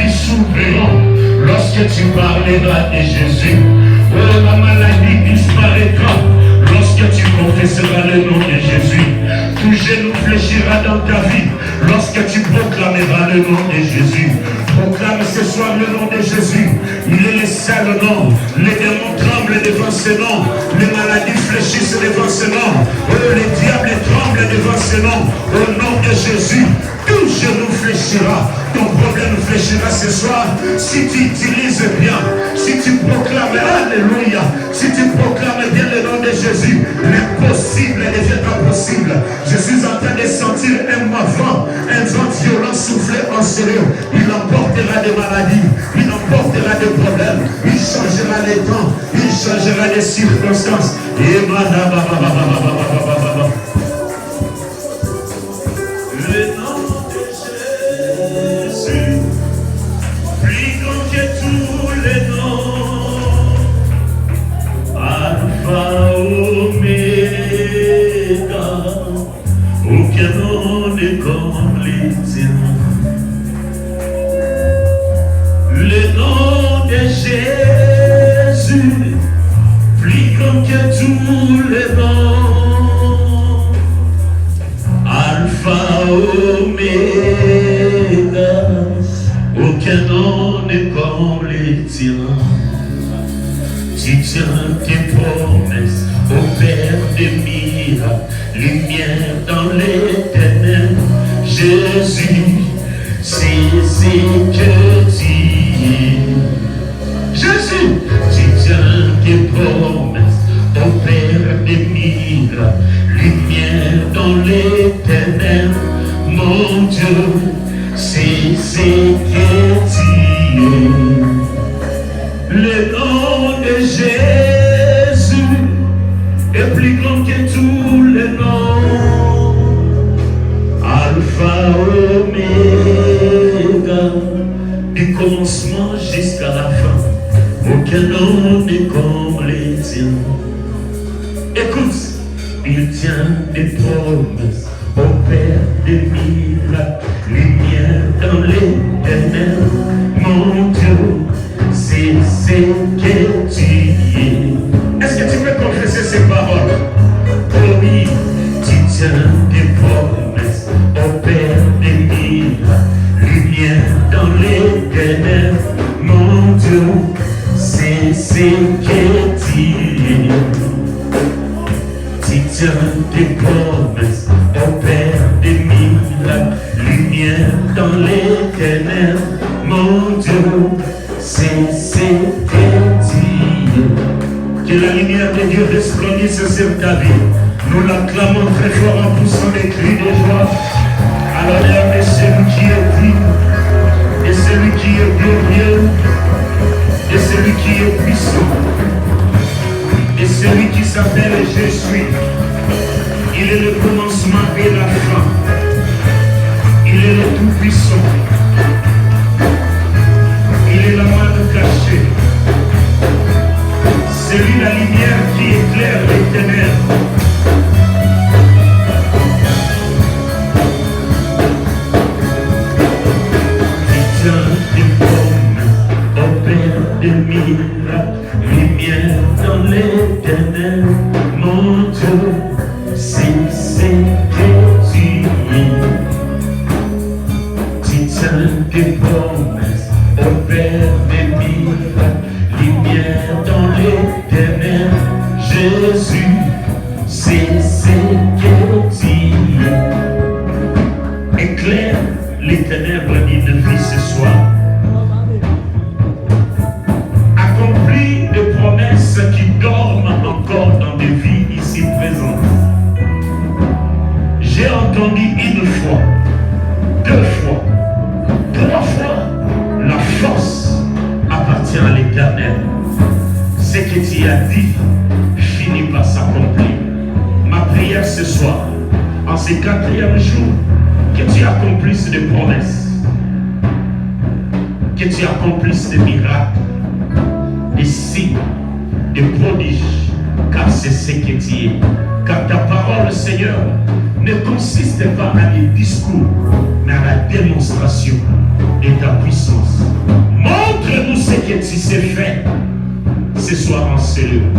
maladies s'ouvriront lorsque tu parleras de Jésus. Oh, la maladie disparaîtra lorsque tu confesseras le nom de Jésus. Tout genou fléchira dans ta vie lorsque tu proclameras le nom de Jésus. Proclame ce soir le nom de Jésus. Il est le seul nom. Les démons tremblent devant ce nom. Les maladies fléchissent devant ce nom. Oh, les diables tremblent devant ce nom. Au nom de Jésus, tout genou fléchira. Ton problème fléchira ce soir. Si tu utilises bien, si tu proclames, alléluia, si tu proclames bien le nom de Jésus, l'impossible deviendra possible. Je suis en train de sentir un vent violent souffler en sérieux. Il emportera des maladies, il emportera des problèmes, il changera les temps, il changera les circonstances. Et le nom de Jésus, plus grand que tous les noms, Alpha, Oméga, aucun nom n'est comme les tiens. Le nom de Jésus, plus grand que tous les noms, Alpha, Oméga, aucun nom n'est comme les tiens. Tu tiens tes promesses au Père des miracles, lumière dans les ténèbres. Jésus, c'est ce que tu es. Jésus, tu tiens tes promesses au Père des miracles, lumière dans les ténèbres. Mon Dieu, c'est ce que tu es. Le nom de Jésus est plus grand que tous les noms. Alpha, Oméga, du commencement jusqu'à la fin. Aucun nom n'est comme les tiens. Écoute, il tient des promesses au Père des miracles, lumière dans les ténèbres. Mon Dieu, c'est ce que tu es. Est-ce que tu peux confesser ces paroles? Oh oui, tu tiens tes promesses au Père des miracles, lumière dans les ténèbres. Mon Dieu, c'est ce que tu es. Tu tiens tes promesses au Père des miracles, lumière dans les ténèbres. Mon Dieu, c'est ce que tu es. Que la lumière de Dieu resplendisse sur ta vie. Nous l'acclamons très fort en poussant des cris de joie à l'honneur de celui qui est digne, de celui qui est glorieux, de celui qui est puissant, de celui qui s'appelle Je suis. Il est le commencement et la fin. Il est le tout-puissant. Il est la main cachée. C'est lui la lumière qui éclaire les ténèbres. Il tient des promesses au Père des miracles, lumière dans les ténèbres. Mon Dieu, c'est ce que tu es. Tu tiens des promesses au Père des miracles, lumière dans les ténèbres. Jésus, c'est ce que tu es. Éclaire les ténèbres d'une vie ce soir. Accomplis des promesses qui dorment encore dans des vies ici présentes. J'ai entendu une fois, deux fois, trois fois. La force appartient à l'Éternel. Ce que tu as dit finit par s'accomplir. Ma prière ce soir, en ce 4e jour, que tu accomplisses des promesses, que tu accomplisses des miracles, des signes, des prodiges, car c'est ce que tu es. Car ta parole, Seigneur, ne consiste pas à des discours, mais à la démonstration. et ta puissance. Montre-nous ce que tu sais faire ce soir en cellule.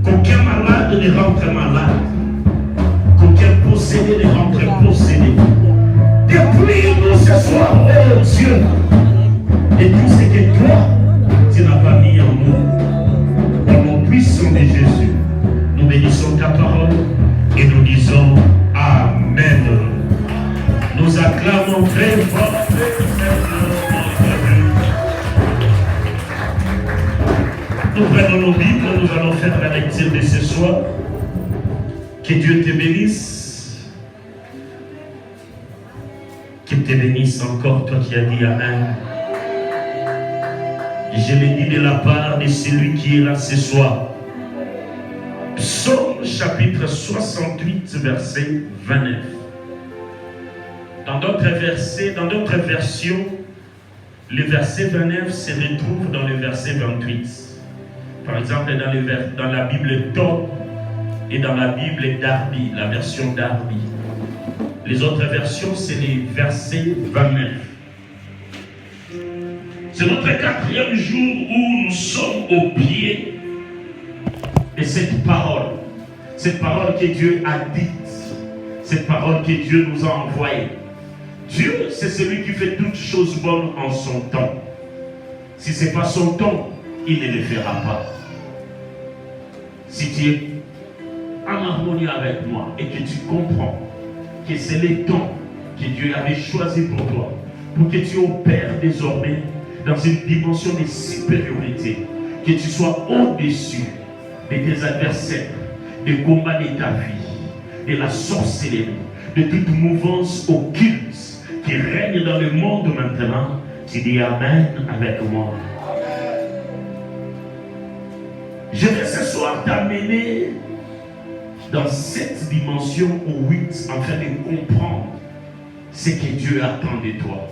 Qu'aucun malade ne rentre malade. Qu'aucun possédé ne rentre possédé. Déplie-nous ce soir, oh Dieu. Et tout ce que toi, tu n'as pas mis en nous. Au nom puissant de Jésus, nous bénissons ta parole et nous disons Amen. Nous acclamons très fort. Nous prenons nos Bibles, nous allons faire la lecture de ce soir. Que Dieu te bénisse. Qu'il te bénisse encore, toi qui as dit Amen. Je l'ai dit de la part de celui qui est là ce soir. Psaume chapitre 68, verset 29. Dans d'autres versions, le verset 29 se retrouve dans le verset 28. Par exemple, dans la Bible Top et dans la Bible Darby, la version Darby. Les autres versions, c'est les versets 29. C'est notre 4e jour où nous sommes au pied de cette parole que Dieu a dite, cette parole que Dieu nous a envoyée. Dieu, c'est celui qui fait toutes choses bonnes en son temps. Si ce n'est pas son temps, il ne le fera pas. Si tu es en harmonie avec moi et que tu comprends que c'est le temps que Dieu avait choisi pour toi, pour que tu opères désormais dans une dimension de supériorité, que tu sois au-dessus de tes adversaires, des combats de ta vie, de la sorcellerie, de toute mouvance occulte qui règne dans le monde maintenant, tu dis Amen avec moi. Je vais ce soir t'amener dans cette dimension ou 8 afin de comprendre ce que Dieu attend de toi.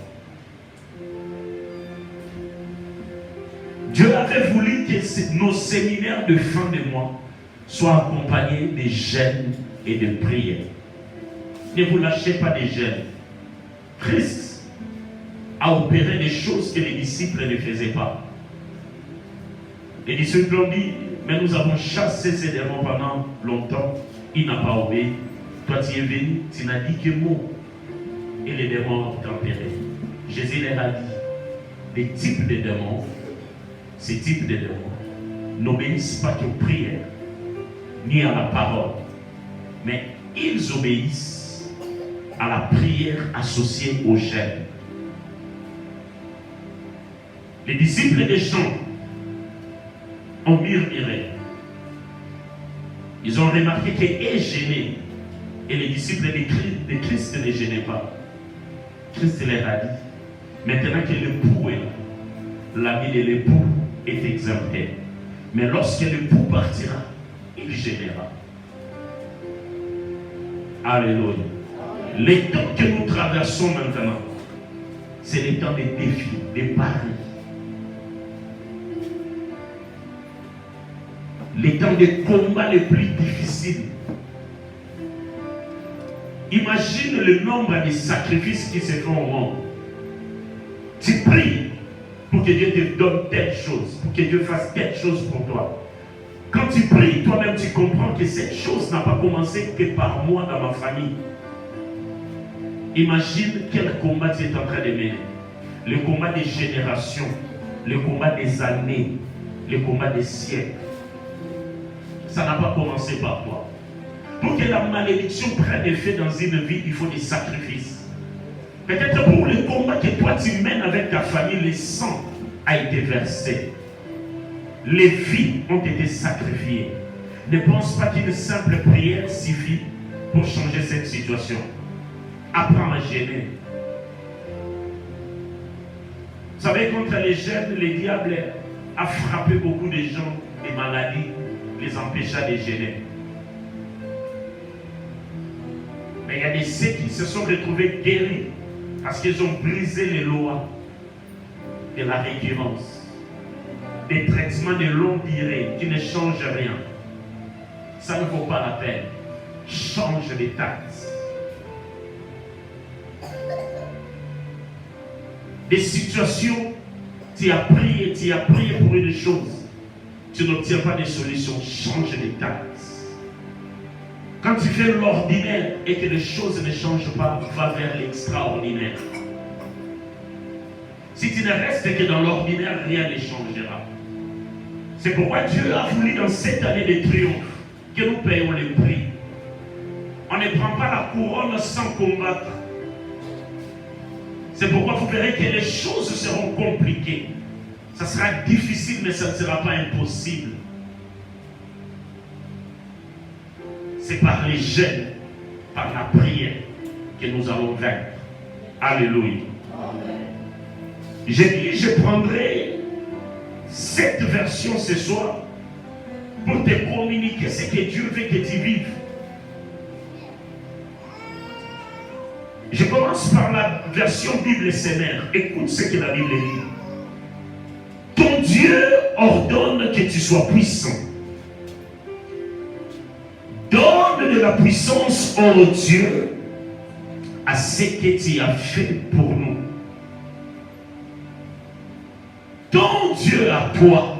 Dieu avait voulu que nos séminaires de fin de mois soient accompagnés de jeûnes et de prières. Ne vous lâchez pas des jeûnes. Christ a opéré des choses que les disciples ne faisaient pas. Les disciples ont dit, mais nous avons chassé ces démons pendant longtemps. Il n'a pas obéi. Toi, tu es venu, tu n'as dit que mots. Et les démons ont tempéré. Jésus leur a dit, les types de démons, ces types de démons, n'obéissent pas qu'aux prières, ni à la parole. Mais ils obéissent à la prière associée au jeûne. Les disciples des Jean ont murmuré. Ils ont remarqué qu'eux gênaient et les disciples de Christ ne gênaient pas. Christ leur a dit, maintenant que l'époux est là, l'ami de l'époux est exempté. Mais lorsque l'époux partira, il gênera. Alléluia. Les temps que nous traversons maintenant, c'est les temps des défis, des paris. Les temps de combats les plus difficiles. Imagine le nombre de sacrifices qui se font au monde. Tu pries pour que Dieu te donne telle chose, pour que Dieu fasse telle chose pour toi. Quand tu pries, toi-même tu comprends que cette chose n'a pas commencé que par moi dans ma famille. Imagine quel combat tu es en train de mener. Le combat des générations, le combat des années, le combat des siècles. Ça n'a pas commencé par toi. Pour que la malédiction prenne effet dans une vie, il faut des sacrifices. Peut-être pour le combat que toi tu mènes avec ta famille, le sang a été versé. Les vies ont été sacrifiées. Ne pense pas qu'une simple prière suffit pour changer cette situation. Apprends à gêner. Vous savez, contre les jeunes, le diable a frappé beaucoup de gens, des maladies, les empêcha de gêner. Mais il y a des ceux qui se sont retrouvés guéris parce qu'ils ont brisé les lois de la récurrence, des traitements de longue durée qui ne changent rien. Ça ne vaut pas la peine. Change les taxes. des situations, tu as prié pour une chose, tu n'obtiens pas de solution, change de taxe. Quand tu fais l'ordinaire et que les choses ne changent pas, va vers l'extraordinaire. Si tu ne restes que dans l'ordinaire, rien ne changera. C'est pourquoi Dieu a voulu dans cette année de triomphe que nous payons le prix. On ne prend pas la couronne sans combattre. C'est pourquoi vous verrez que les choses seront compliquées. Ça sera difficile, mais ça ne sera pas impossible. C'est par les jeûnes, par la prière que nous allons vaincre. Alléluia. J'ai dit, je prendrai cette version ce soir pour te communiquer ce que Dieu veut que tu vives. Je commence par la version Bible Seigneur. Écoute ce que la Bible dit. Ton Dieu ordonne que tu sois puissant. Donne de la puissance, ô Dieu, à ce que tu as fait pour nous. Ton Dieu à toi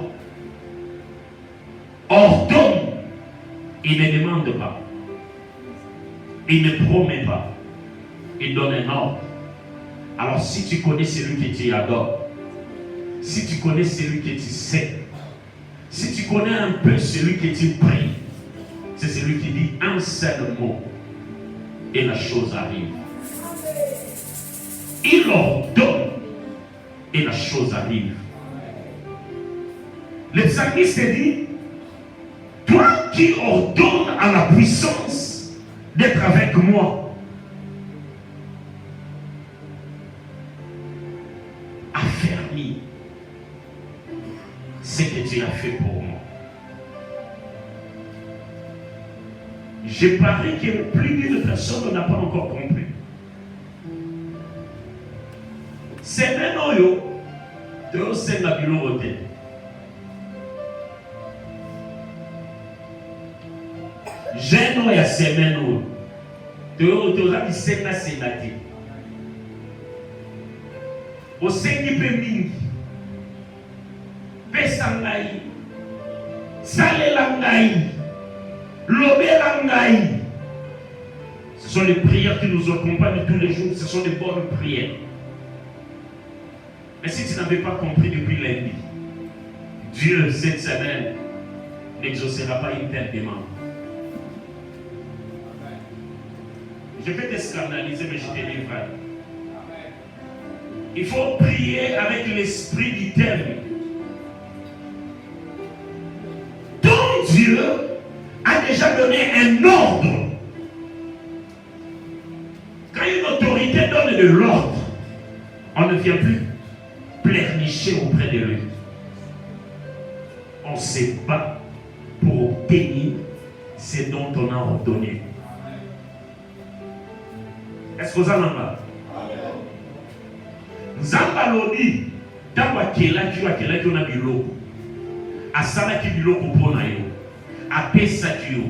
ordonne. Il ne demande pas. Il ne promet pas. Il donne un ordre. Alors si tu connais celui que tu adores, si tu connais celui que tu sais, si tu connais un peu celui que tu pries, c'est celui qui dit un seul mot et la chose arrive. Il ordonne et la chose arrive. Le psalmiste dit, toi qui ordonnes à la puissance d'être avec moi, affermis ce que tu as fait pour moi. Je parie que plus d'une personne n'a pas encore compris. C'est maintenant yo, tu sais la biologie. Jeune il y a semaine où tu as dit c'est la sénaté. Au Seigneur Péming, Pessangaï, Salélangaï, Lobelangaï. Ce sont les prières qui nous accompagnent tous les jours, ce sont des bonnes prières. Mais si tu n'avais pas compris depuis lundi, Dieu cette semaine n'exaucera pas une telle demande. Je vais te scandaliser, mais je te livre. Il faut prier avec l'esprit du terme. Ton Dieu a déjà donné un ordre. Quand une autorité donne de l'ordre, on ne vient plus pleurnicher auprès de lui. On se bat pour obtenir ce dont on a ordonné. Est-ce que vous en avez? Nzamba lodi tango akelaki on a biloko asalaki biloko mpona yo apesaki yo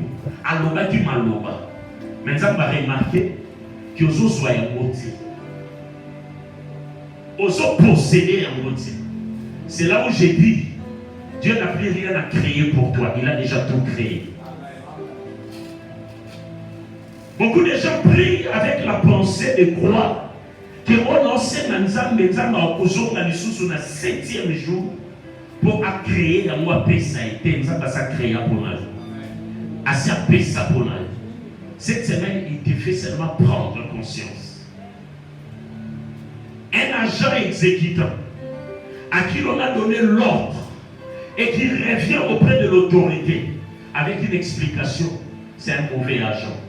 alobaki maloba mais Nzamba remarqué que ozozwa yango te ozoposséder yango te. C'est là où j'ai dit Dieu n'a plus rien à créer pour toi, il a déjà tout créé. Beaucoup de gens prient avec la pensée de croire que on enseigne à Nzambe au 7e jour pour créer la moi pesa été Nzambe ça créer pour nous. Assez pesa pour nous. Cette semaine il te fait seulement prendre conscience. Un agent exécutant à qui l'on a donné l'ordre et qui revient auprès de l'autorité avec une explication, c'est un mauvais agent.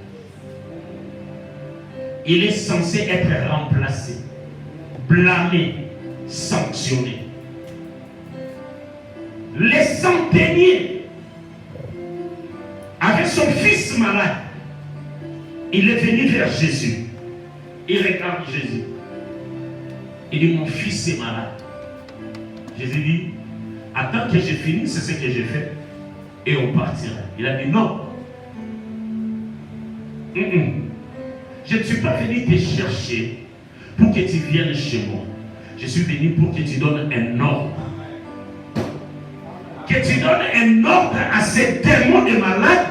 Il est censé être remplacé, blâmé, sanctionné. Les centeniers, avec son fils malade, il est venu vers Jésus. Il regarde Jésus. Il dit, mon fils est malade. Jésus dit, attends que j'ai fini, c'est ce que j'ai fait, et on partira. Il a dit, non. Je ne suis pas venu te chercher pour que tu viennes chez moi. Je suis venu pour que tu donnes un ordre. Que tu donnes un ordre à ces démons de malades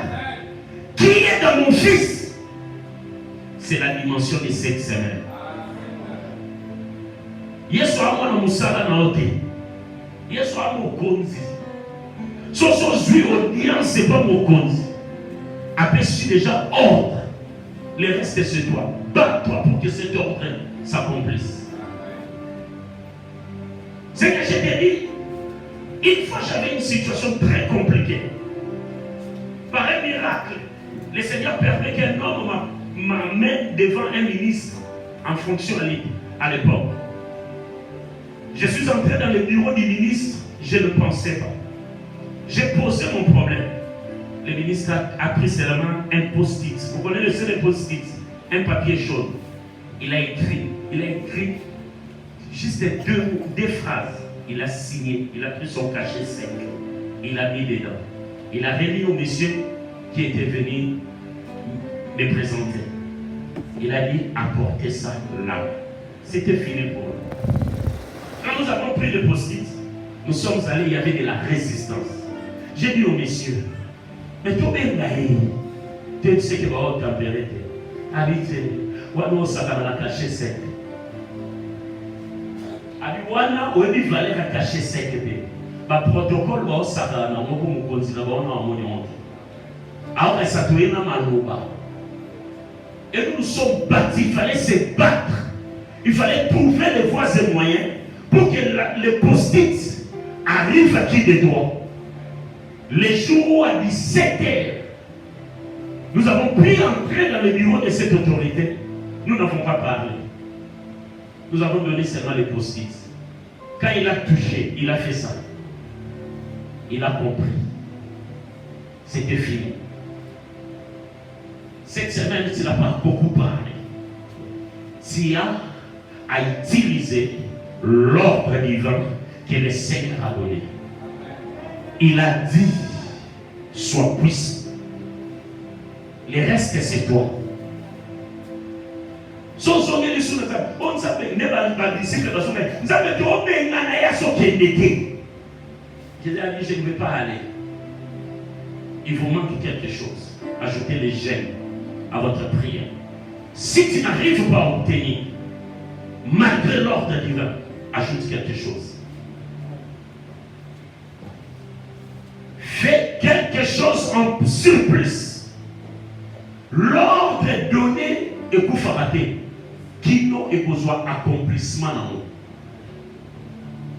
qui est dans mon fils. C'est la dimension de cette semaine. Yesu amona musala na ote. Yesu amokonzi. Soso zui audience c'est pas mokonzi. Après si déjà ordre. Le reste c'est toi. Bats-toi pour que cet ordre s'accomplisse. C'est que je t'ai dit. Une fois j'avais une situation très compliquée. Par un miracle, le Seigneur permet qu'un homme m'amène devant un ministre en fonction à l'époque. Je suis entré dans le bureau du ministre, je ne pensais pas. J'ai posé mon problème. Le ministre a pris seulement un post-it. Vous connaissez le post-it? Un papier chaud. Il a écrit juste deux phrases. Il a signé, il a pris son cachet sec. Il a mis dedans. Il a remis au monsieur qui était venu me présenter. Il a dit, apportez ça là. C'était fini pour nous. Quand nous avons pris le post-it, nous sommes allés, il y avait de la résistance. J'ai dit au monsieur, mais tout bien gaï, tu sais que va tempérer. Habite, on va ça dans la cachet sec. Abiwana, on va valer la cachet sec. Le protocole va ça dans la continent, on a mon alors ça doit être maloba. Et nous nous sommes battus, il fallait se battre. Il fallait trouver les voies et moyens pour que le post-it arrive à qui des doigts. Les jours à 17h, nous avons pris entrée dans le bureau de cette autorité. Nous n'avons pas parlé. Nous avons donné seulement les post-it. Quand il a touché, il a fait ça. Il a compris. C'était fini. Cette semaine, tu n'as pas beaucoup parlé. Tu as utilisé l'ordre divin que le Seigneur a donné. Il a dit, sois puissant. Le reste, c'est toi. On s'appelle, je ne vais pas aller. Il vous manque quelque chose. Ajoutez les gènes à votre prière. Si tu n'arrives pas à obtenir, malgré l'ordre divin, ajoute quelque chose. Fais quelque chose en surplus. L'ordre est donné et vous faraté. Qui n'a besoin d'accomplissement dans nous.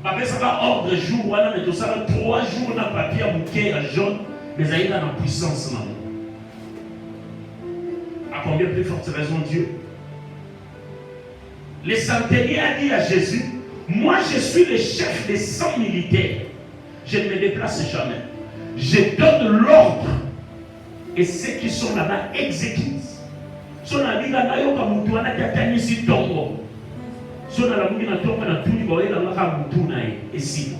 Après ça va ordre jour, voilà, mais tout ça, 3 jours dans le papier à bouquet, à jaune, mais ça y est dans la puissance dans nous. À combien plus forte raison Dieu? Le centenier a dit à Jésus, moi je suis le chef des 100 militaires. Je ne me déplace jamais. Je donne l'ordre et ceux qui sont là-bas exécutent. Son ami là nayo kamutu ana tatani si tongo. Son ala mungi na tongo na tuni ba wela ngaka mutu na esi.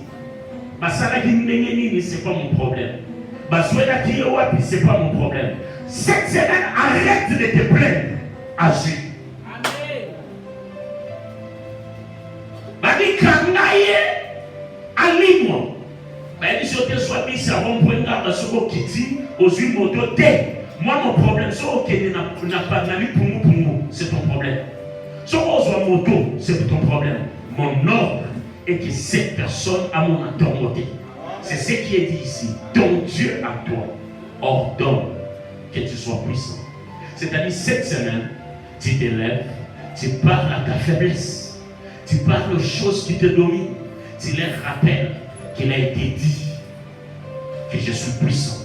Basala ki ndenge nini c'est pas mon problème. Baswela ki yo wapi c'est pas mon problème. Cette semaine arrête de te plaindre. Agis. Amen. Badi kangaye alimo. Ba ni sote soit mis ça rond point garde soko kiti aux moto té. Moi, mon problème, c'est que tu n'as pas de vie pour nous, c'est ton problème. Si on a moto, c'est ton problème. Mon ordre est que cette personne a mon autorité. C'est ce qui est dit ici. Ton Dieu à toi ordonne que tu sois puissant. C'est-à-dire, cette semaine, tu te lèves, tu parles à ta faiblesse, tu parles aux choses qui te dominent, tu leur rappelles qu'il a été dit que je suis puissant.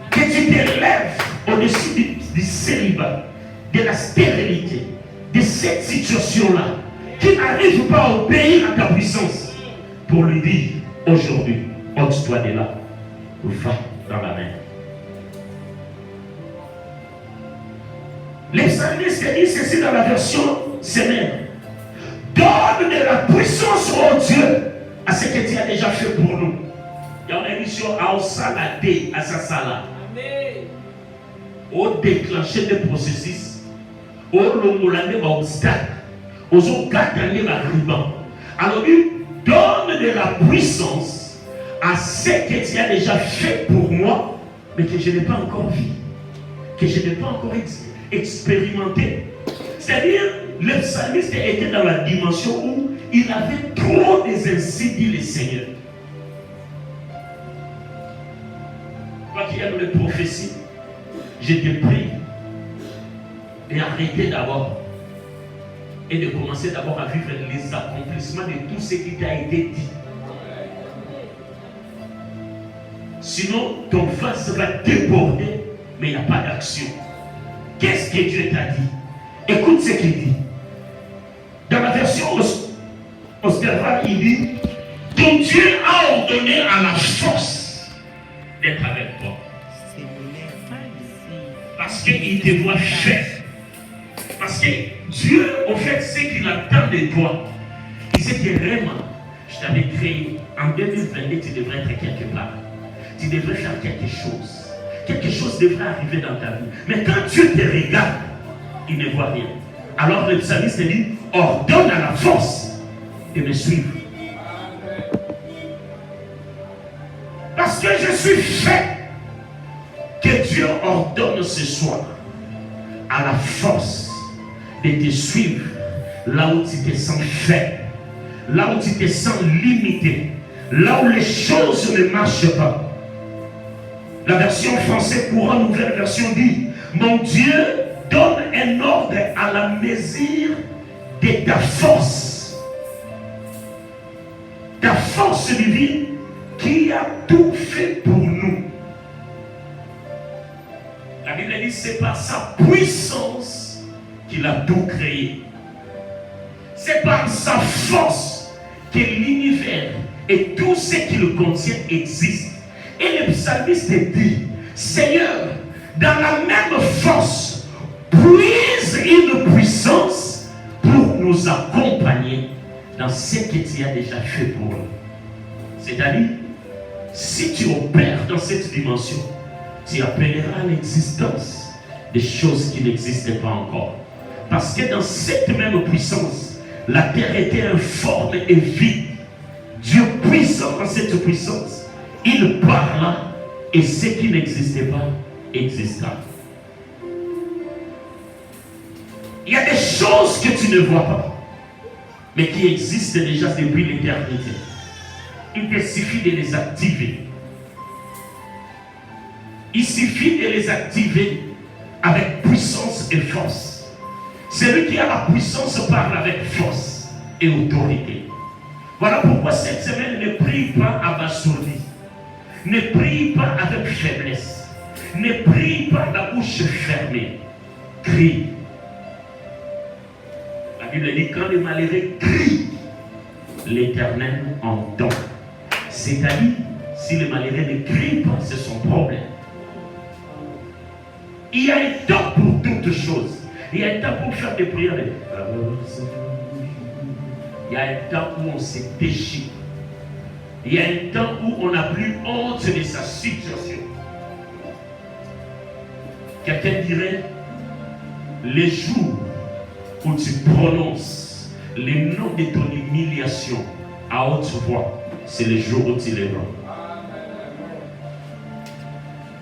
Que tu te lèves au-dessus du célibat, de la stérilité, de cette situation-là, qui n'arrive pas à obéir à ta puissance, pour lui dire, aujourd'hui, ôte-toi de là, va dans la mer. Les psalmistes disent ceci dans la version semaine. Donne de la puissance au Dieu à ce que tu as déjà fait pour nous. Il y a une émission à Osalade, à Sassala. Au déclencher des processus, au longolande obstacle, Aux autres gagner ma ruban. Alors lui donne de la puissance à ce que tu as déjà fait pour moi, mais que je n'ai pas encore vu, que je n'ai pas encore expérimenté. C'est-à-dire, le psalmiste était dans la dimension où il avait trop des ainsi dit le Seigneur. Toi qui aimes les prophéties, je te prie d'arrêter d'abord et de commencer d'abord à vivre les accomplissements de tout ce qui t'a été dit. Sinon, ton vase va déborder, mais il n'y a pas d'action. Qu'est-ce que Dieu t'a dit? Écoute ce qu'il dit. Dans la version Oscar, il dit: ton Dieu a ordonné à la force d'être avec toi. Parce qu'il te voit faire. Parce que Dieu, au fait, ce qu'il attend de toi, il sait que vraiment, je t'avais créé. En 2022, tu devrais être quelque part. Tu devrais faire quelque chose. Quelque chose devrait arriver dans ta vie. Mais quand Dieu te regarde, il ne voit rien. Alors le psalmiste dit: ordonne à la force de me suivre. Parce que je suis fait. Que Dieu ordonne ce soir à la force de te suivre là où tu te sens faible, là où tu te sens limité, là où les choses ne marchent pas. La version française courant, nouvelle version dit: mon Dieu donne un ordre à la mesure de ta force. Ta force divine qui a tout fait pour nous. La Bible dit: c'est par sa puissance qu'il a tout créé. C'est par sa force que l'univers et tout ce qu'il contient existe. Et le psalmiste dit: Seigneur, dans la même force, puise une puissance pour nous accompagner dans ce que tu as déjà fait pour nous. C'est-à-dire, si tu opères dans cette dimension, tu appelleras à l'existence des choses qui n'existaient pas encore. Parce que dans cette même puissance, la terre était informe et vide. Dieu puissant dans cette puissance, il parla et ce qui n'existait pas exista. Il y a des choses que tu ne vois pas, mais qui existent déjà depuis l'éternité. Il te suffit de les activer. Il suffit de les activer avec puissance et force. Celui qui a la puissance parle avec force et autorité. Voilà pourquoi cette semaine, ne prie pas abasourdi. Ne prie pas avec faiblesse. Ne prie pas la bouche fermée. Crie. La Bible dit: quand les malheureux crient, l'Éternel entend. C'est-à-dire, si les malheureux ne crient pas, c'est son problème. Il y a un temps pour toutes choses. Il y a un temps pour faire des prières. Il y a un temps où on se déchire. Il y a un temps où on n'a plus honte de sa situation. Quelqu'un dirait: les jours où tu prononces les noms de ton humiliation à haute voix, c'est les jours où tu les rends.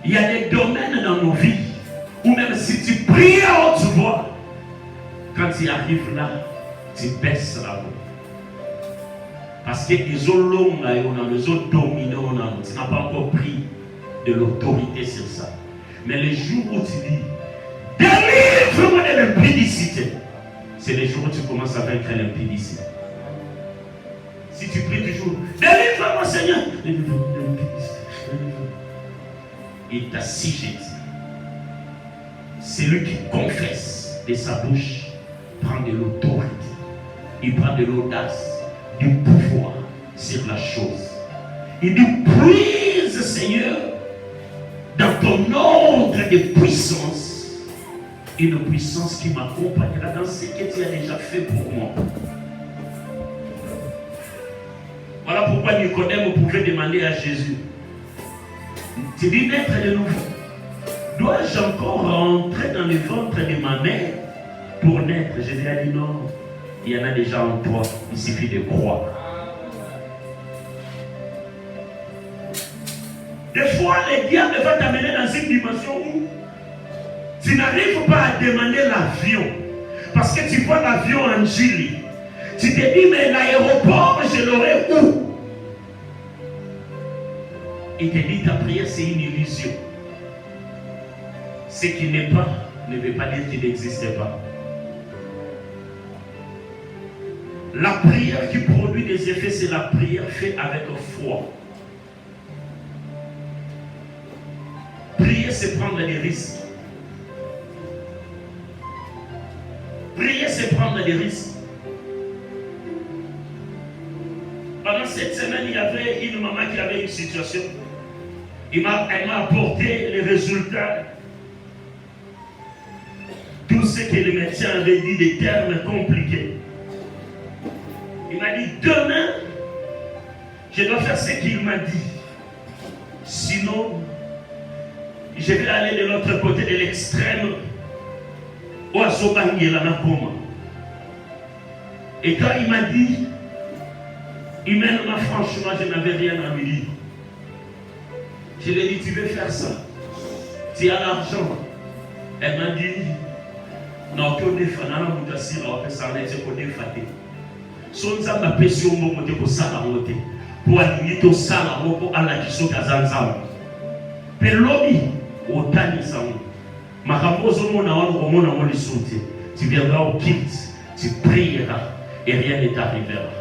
Il y a des domaines dans nos vies où même si tu pries à haute voix, quand tu arrives là, tu baisses la voix. Parce que les autres dominés, tu n'as pas encore pris de l'autorité sur ça. Mais les jours où tu dis: délivre-moi de l'impudicité, c'est les jours où tu commences à vaincre l'impudicité. Si tu pries toujours: délivre-moi Seigneur, délivre-moi de l'impudicité, il t'a sigé. Celui qui confesse de sa bouche prend de l'autorité. Il prend de l'audace, du pouvoir sur la chose. Il dit: puise Seigneur dans ton ordre de puissance, une puissance qui m'accompagnera dans ce que tu as déjà fait pour moi. Voilà pourquoi Nicodème pouvait demander à Jésus: tu dis naître de nouveau, dois-je encore rentrer dans le ventre de ma mère pour naître? Jésus a dit: non, Il y en a déjà en toi. Il suffit de croire. Des fois, le diable va t'amener dans une dimension où tu n'arrives pas à demander l'avion. Parce que tu vois l'avion en Chili. Tu te dis, mais l'aéroport, je l'aurai où? Il te dit, ta prière, c'est une illusion. Ce qui n'est pas ne veut pas dire qu'il n'existe pas. La prière qui produit des effets, c'est la prière faite avec foi. Prier, c'est prendre des risques. Prier, c'est prendre des risques. Pendant cette semaine, il y avait une maman qui avait une situation. Elle m'a apporté les résultats. Tout ce que les médecins avaient dit, des termes compliqués. Il m'a dit, demain, je dois faire ce qu'il m'a dit. Sinon, je vais aller de l'autre côté de l'extrême. Et quand il m'a dit, humainement, franchement, je n'avais rien à lui dire. Je lui ai dit, tu veux faire ça? Tu as l'argent. Elle m'a dit, non, tu es défendant, tu as dit, tu es défendant. Son zamba pesi ombo mote ko sala mote pour aligner to sala moko ala kiso kazanzama pelobi otani sango makambo zo mona wana ko mona mo lisouti tu viendras au kilt tu prieras et rien ne t'arrivera.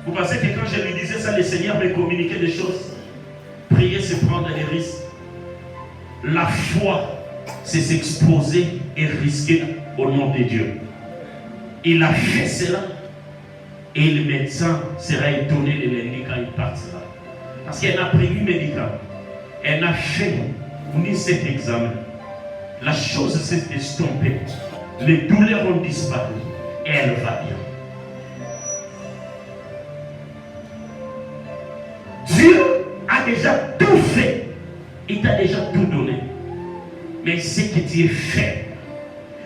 Vous pensez que quand je lui disais ça, le Seigneur me communiquait des choses? Prier, c'est prendre des risques. La foi, c'est s'exposer et risquer au nom de Dieu. Il a fait cela. Et le médecin sera étonné de lundi quand il partira. Parce qu'elle a pris un médicament. Elle a fait cet examen. La chose s'est estompée. Les douleurs ont disparu. Et elle va bien. Dieu a déjà tout fait. Il t'a déjà tout donné. Mais il sait que tu es faible.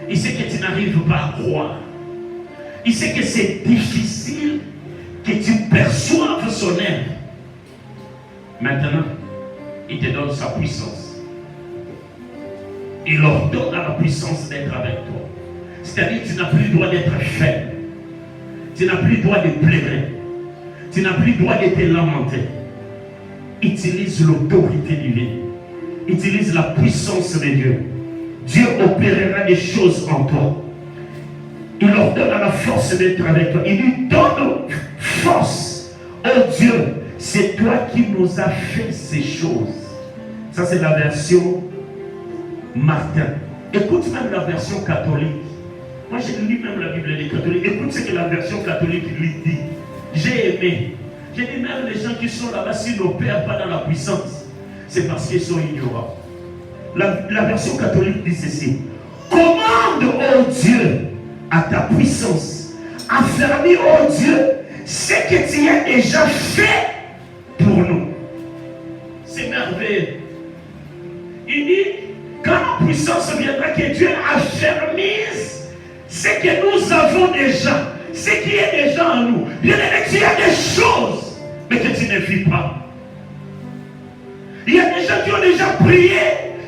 Il sait que tu n'arrives pas à croire. Il sait que c'est difficile que tu perçoives son aide. Maintenant, il te donne sa puissance. Il leur donne la puissance d'être avec toi. C'est-à-dire que tu n'as plus le droit d'être faible. Tu n'as plus le droit de pleurer. Tu n'as plus le droit de te lamenter. Utilise l'autorité divine. Utilise la puissance de Dieu. Dieu opérera des choses en toi. Il leur donne la force d'être avec toi. Il lui donne force. Oh Dieu, c'est toi qui nous as fait ces choses. Ça, c'est la version Martin. Écoute même la version catholique. Moi, j'ai lu même la Bible des catholiques. Écoute ce que la version catholique lui dit. J'ai aimé. J'ai dit même les gens qui sont là-bas, s'ils n'opèrent pas dans la puissance, c'est parce qu'ils sont ignorants. La version catholique dit ceci. Commande, oh Dieu, à ta puissance, affermis, oh Dieu, ce que tu as déjà fait pour nous. C'est merveilleux. Il dit, quand la puissance viendra, que Dieu affermisse ce que nous avons déjà, ce qui est déjà en nous. Bien aimé, il y a des choses, mais que tu ne vis pas. Il y a des gens qui ont déjà prié,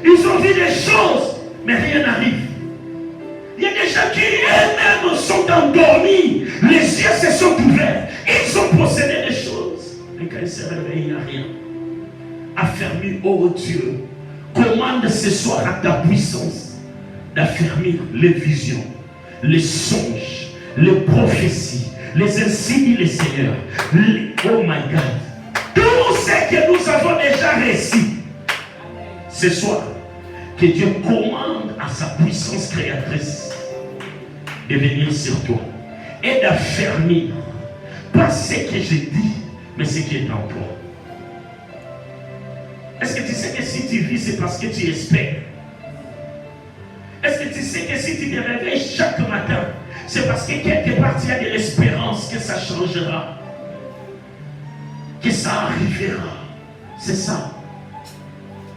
ils ont vu des choses, mais rien n'arrive. Il y a des gens qui eux-mêmes sont endormis, les yeux se sont ouverts, ils ont possédé des choses, mais quand ils se réveillent, il n'y a rien. Affermis, oh Dieu, commande ce soir à ta puissance d'affermir les visions, les songes, les prophéties, les ainsi dit le Seigneur. Oh my God, tout ce que nous avons déjà réussi ce soir, que Dieu commande à sa puissance créatrice de venir sur toi et d'affermir pas ce que j'ai dit, mais ce qui est en toi. Est-ce que tu sais que si tu vis, c'est parce que tu espères? Est-ce que tu sais que si tu te réveilles chaque matin, c'est parce que quelque part il y a de l'espérance que ça changera, que ça arrivera? C'est ça.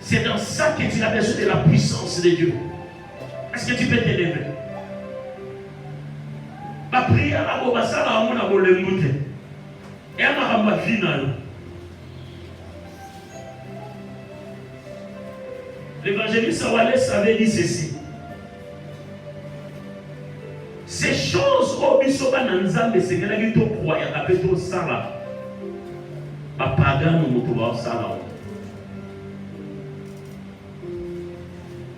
C'est dans ça que tu as besoin de la puissance de Dieu. Est-ce que tu peux te lever? La prière à Bobasala, on a volé mouté. Et à ma finale. L'évangéliste Wallace avait dit ceci. Ces choses au bisoba nanzambe sengela gito kwa ya kapeto sala. Papagano mutuba sala.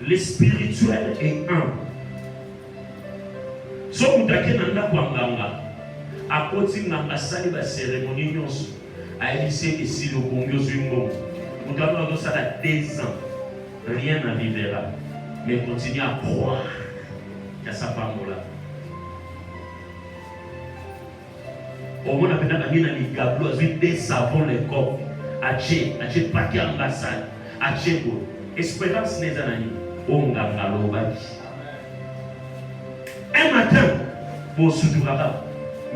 Le spirituel est un. So mutake nanda kwa nganga. Akoti nganga sali ba cérémonie nyonso. Aïlissé ici le Congo Zumbo. Mutano do sala 2 ans. Rien n'arrivera. Mais continue à croire qu'à sa femme là. Au moins, on a mis dans les gablots, des savons, les corps. Aché, paquet ambassade. Aché, espérance n'est pas on gangalo un matin, pour Soutourara,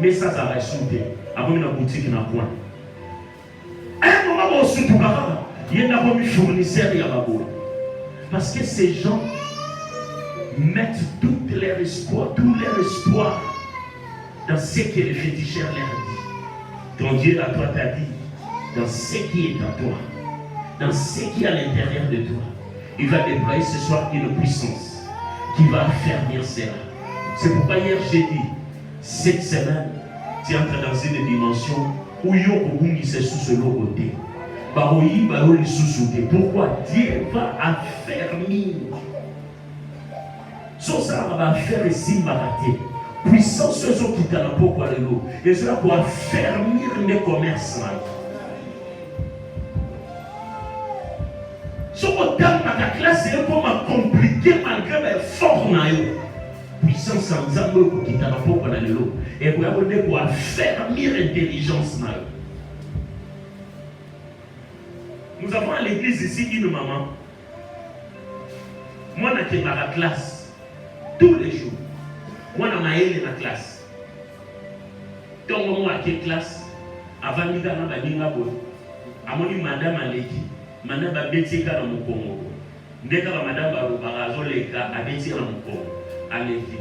mais ça va sauter. Avant une boutique n'a point. Un moment pour Soutourara, il y a un fournisseur et un parce que ces gens mettent tout leur espoir dans ce que les féticheurs leur dit. Ton Dieu à toi t'a dit, dans ce qui est en toi, dans ce qui est à l'intérieur de toi, il va déployer ce soir une puissance qui va affermir cela. C'est pourquoi hier j'ai dit, cette semaine, tu entres dans une dimension où il y a beaucoup qui se sous ce côté. Pourquoi Dieu va affermir. Son ça va faire ici baraté. Puissance ceux qui t'en ont pourquoi le lot. Et cela pour affermir les commerces. Ce que dans ma classe, c'est pour compliquer malgré mes formes. Puissance sans qui t'en ont pourquoi le lot. Et pour affermir l'intelligence. Nous avons à l'église ici une maman. Moi, je suis dans la classe tous les jours. Moi, je suis dans la classe. Donc, moi, je suis dans la classe. Avant de faire la classe, je suis madame Aleki. Madame Abeti dans mon Congo. Dès que madame Baruka, je suis dans mon Congo. Aleki.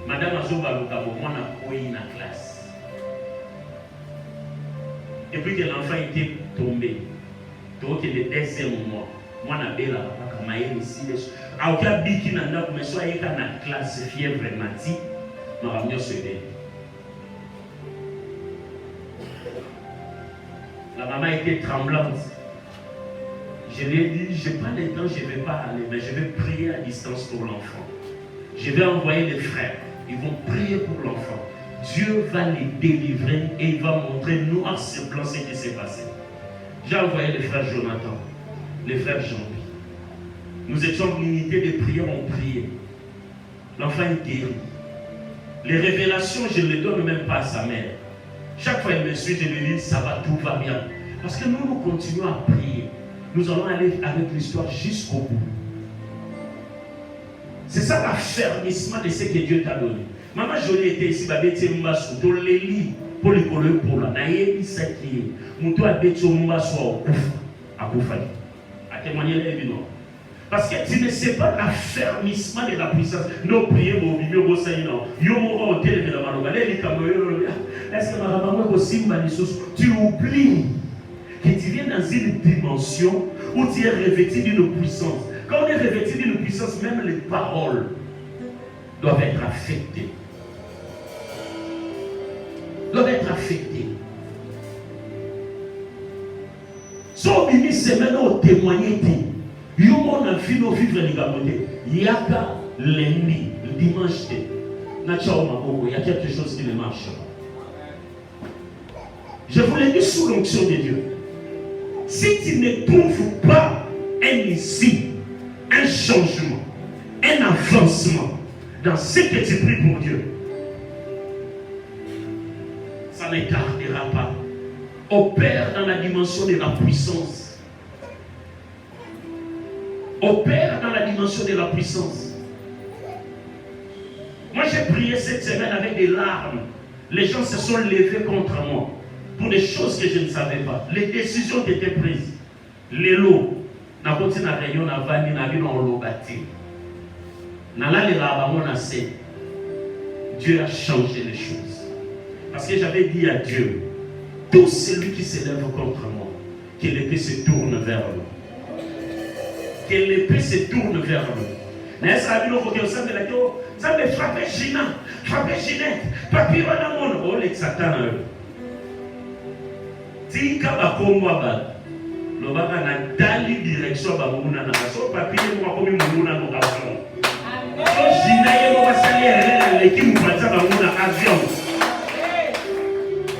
Madame Azobaruka, moi, je suis dans la classe. Et puis que l'enfant était tombé. Donc le deuxième mois, moi na bela papa maïli ici. Aucun biki nanda mais soit yeka na classe fièvre mati, na ramio sebe. La maman était tremblante. Je lui ai dit, j'ai pas le temps, je ne vais pas aller, mais je vais prier à distance pour l'enfant. Je vais envoyer les frères, ils vont prier pour l'enfant. Dieu va les délivrer et il va montrer noir sur blanc ce qui s'est passé. J'ai envoyé les frères Jonathan, les frères Jean-Louis. Nous étions une unité de prière, on priait. L'enfant est guéri. Les révélations, je ne les donne même pas à sa mère. Chaque fois qu'il me suit, je lui dis, ça va, tout va bien. Parce que nous continuons à prier. Nous allons aller avec l'histoire jusqu'au bout. C'est ça l'affermissement de ce que Dieu t'a donné. Maman Jolie était ici, Babeti Mbassou, dans les lits. Pour les coller pour la naïe, c'est qui est. Mon toit bête au Mbassou à Koufani. À témoigner l'évident. Parce que tu ne sais pas l'affermissement de la puissance. Nos prières, mon bébé, mon Seigneur. Yo mon hôtel de la Maloba. Est-ce que ma maman aussi m'a dit tu oublies que tu viens dans une dimension où tu es revêtu d'une puissance. Quand on est revêtu d'une puissance, même les paroles doivent être affectées. Doivent être affectées. Son bimi c'est maintenant témoigner. Il y a lundi, le dimanche, il y a quelque chose qui ne marche pas. Je vous l'ai dit sous l'onction de Dieu. Si tu ne trouves pas un ici, un changement, un avancement dans ce que tu pries pour Dieu, ça ne tardera pas. Opère dans la dimension de la puissance. Opère dans la dimension de la puissance. Moi j'ai prié cette semaine avec des larmes. Les gens se sont levés contre moi pour des choses que je ne savais pas. Les décisions qui étaient prises. Les lots. Na koti na réunion na vani na bino lobati. Na la le raba mona se. Dieu a changé les choses. Parce que j'avais dit à Dieu, tout celui qui s'élève contre moi, que l'épée se tourne vers lui. Que l'épée se tourne vers lui. Mais ça a dit ça me frappait Gina, frappait Ginette, papi Wanamon, oh les Satan. Tika bakomwa ba, le baba na dali direction ba muna na so papi mo bakomi muna no avion. So Gina yemo basali elle l'équipe mutsa ba muna avion.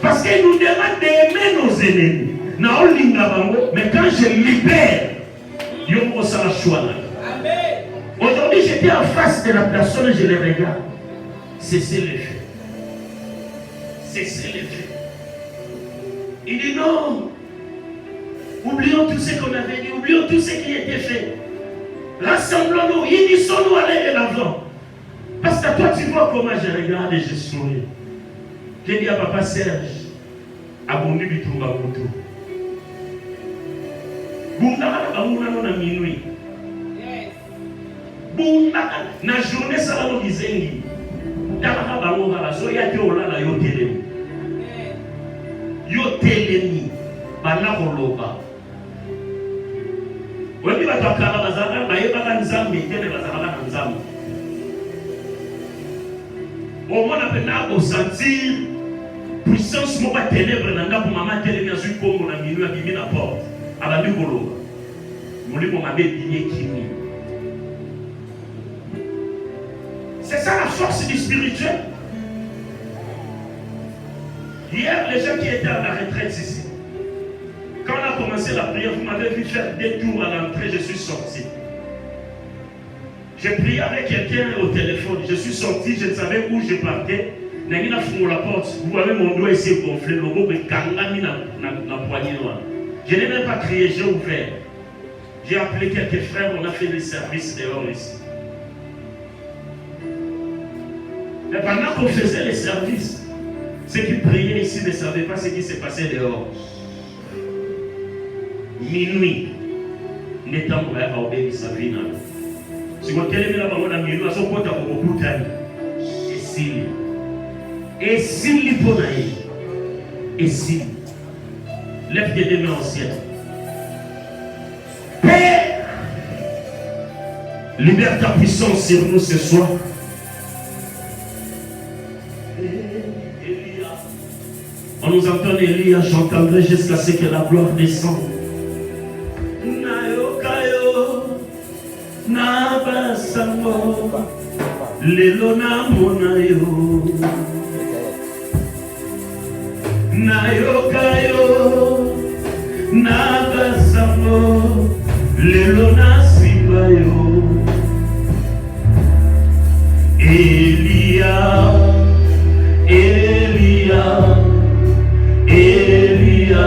Parce que nous demande d'aimer nos ennemis. Na olinga bango, mais quand je libère, yomo sala choix. Aujourd'hui, j'étais en face de la personne et je les regarde. Cessez les faits. Cessez les faits. Il dit non. Oublions tout ce qu'on avait dit. Oublions tout ce qui était fait. Rassemblons-nous. Unissons-nous, allez de l'avant. Parce que toi, tu vois comment je regarde et je souris. J'ai dit à papa Serge, abonné du Tumba Moutou. Bunda Bamuna non à minuit. Na journée ça va nous dizengi tala bango bala so ya ke olala yo telemi bana koloba webi batakala bazana bayeba ka nzambe tele bazana ka nzambe au moins na au sentir puissance mo ba ténèbres na ndako mama telemi azu kongo na minu abimi na porte abandi koloba mulimo mabe dinye kimi. C'est ça la force du spirituel. Hier, les gens qui étaient à la retraite ici, quand on a commencé la prière, vous m'avez vu faire des tours à l'entrée, je suis sorti. J'ai prié avec quelqu'un au téléphone, je suis sorti, je ne savais où je partais. Nagina fumé la porte, vous voyez mon doigt ici gonflé, le mot est kangami na poignée noire. Je n'ai même pas crié, j'ai ouvert. J'ai appelé quelques frères, on a fait des services dehors ici. Et pendant qu'on faisait les services, ceux qui priaient ici ne savaient pas ce qui s'est passé dehors. Minuit, n'étant pas obéi sa vie. Si vous avez la parole à minuit, vous avez beaucoup de temps. Et s'il y a et si, lève tes deux mains au ciel. Père, libère ta puissance sur nous ce soir. On nous entend Elia, j'entendrai jusqu'à ce que la gloire descende. Nayokayo, Nabasamo, Lelona Monayo. Nayokayo, Nabasamo, Lelona Sibayo. Elia, Elia. Elia,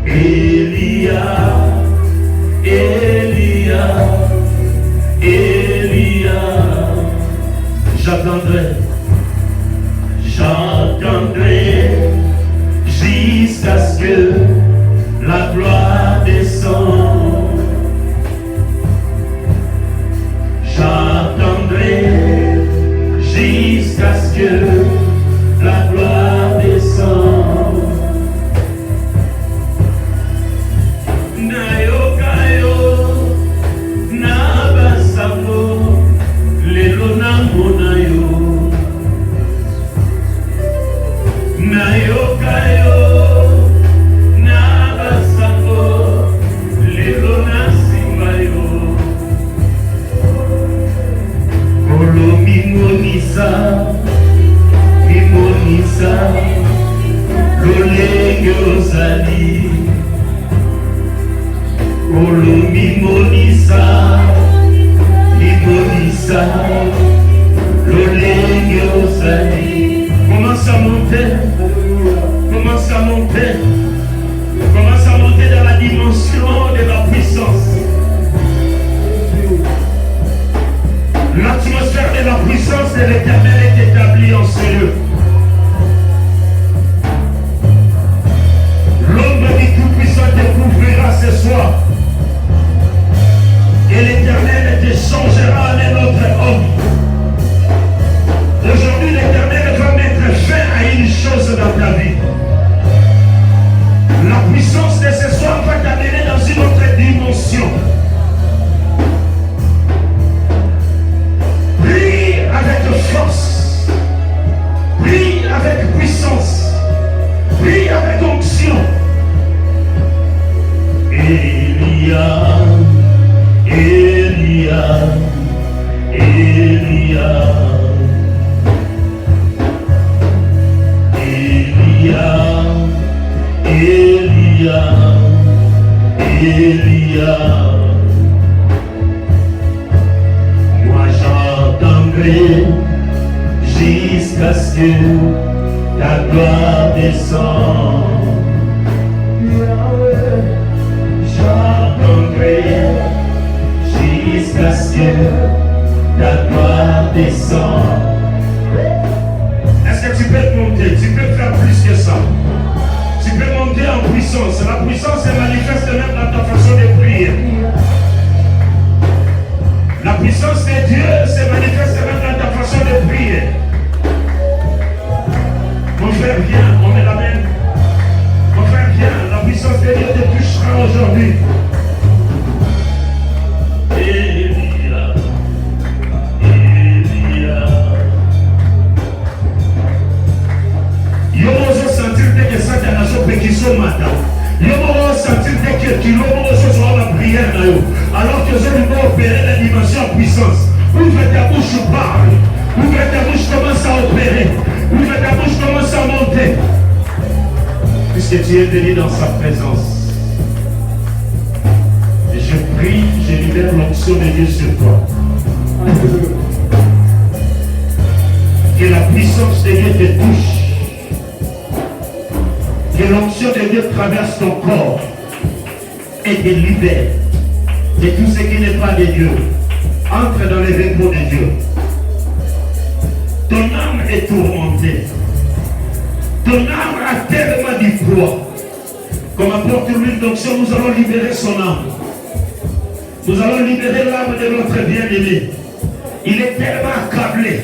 Elia, Elia, Elia, j'attendrai jusqu'à ce que la gloire descende. J'attendrai jusqu'à ce que la gloire descende. Nayokayo, Nabasamo, Lelona Monayo. Nayokayo, Nabasamo, Lelona Simbayo. Kolo Mimonisa. Lolenge ozali Olomi monisa Limonisa Lolenge ozali. Commence à monter. Commence à monter. Commence à monter dans la dimension de la puissance. L'atmosphère de la puissance de l'Éternel est établie en ce lieu. L'homme du Tout-Puissant te couvrira ce soir. Et l'Éternel te changera en un autre Elia. Moi j'entendrai jusqu'à ce que ta gloire descende. J'entendrai jusqu'à ce que ta gloire descende. Est-ce que tu peux monter? Tu peux faire plus que ça. Tu peux monter en puissance. La puissance se manifeste même dans ta façon de prier. La puissance de Dieu se manifeste même dans ta façon de prier. Mon frère, viens, on met la main. Mon frère, viens, la puissance de Dieu te touchera aujourd'hui. Elia, Elia. Yo vais sentir que Satan a chopé qui sont matin. Yo vais sentir que tu vas la prière alors que je vais opérer la dimension en puissance. Ouvre ta bouche, parle. Ouvre ta bouche, commence à opérer. Ouvre ta bouche, commence à monter. Puisque tu es venu dans sa présence. Et je prie, je libère l'onction de Dieu sur toi. Que la puissance de Dieu te touche. Que l'onction de Dieu traverse ton corps et te libère de tout ce qui n'est pas de Dieu. Entre dans les repos de Dieu. Ton âme est tourmentée. Ton âme a tellement du poids. Comme apporte l'huile d'onction, nous allons libérer son âme. Nous allons libérer l'âme de notre bien-aimé. Il est tellement accablé.